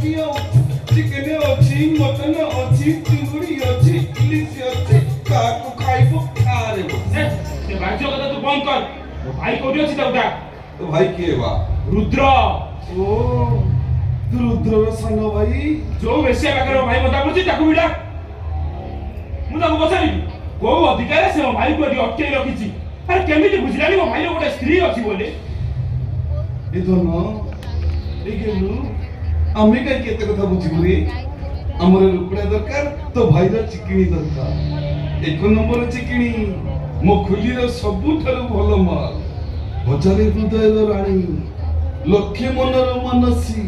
ଅଛି ଆଉ ଚିକେନ ଅଛି ମଟନ ଅଛି ଚିଙ୍ଗୁଡ଼ି ଅଛି ଇଲିଶି ଅଛି କାହାକୁ ଖାଇବ ଆରେ ସେ ବାଜ୍ୟ କଥା ତୁ ବନ୍ଦ କର। ମୋ ଭାଇ କୋଉଠି ଅଛି ତାକୁ ଡାକ। ତୋ ଭାଇ କିଏ ବା? ରୁଦ୍ର। ଓ ତୁ ରୁଦ୍ରର ସାନ ଭାଇ? ଯୋଉ ବେଶିଆ ପାଖରେ ଭାଇ ମତା ପଡୁଛି ତାକୁ ବି ଡାକ। ମୁଁ ତାକୁ ପଚାରିବି କୋଉ ଅଧିକାରରେ ସେ ମୋ ଭାଇକୁ ଏଠି ଅଟକେଇ ରଖିଛି। ଆରେ କେମିତି ବୁଝିଲାଣି ମୋ ଭାଇର ଗୋଟେ ସ୍ତ୍ରୀ ଅଛି ବୋଲି? ଏ ଧନ ଏ ଗେଲୁ ଆମେ କାହିଁକି ଏତେ କଥା ବୁଝିବୁ ରେ? ଆମର ଲୁକୁଡ଼ା ଦରକାର, ତୋ ଭାଇର ଚିକିଣି ଦରକାର। 1 ନମ୍ବର ଚିକିଣି ମୋ ଖୁଲିର ସବୁଠାରୁ ଭଲ ମାଲ। 1000 ହୃଦୟର ରାଣୀ, ଲକ୍ଷେ ମନର ମାନସୀ।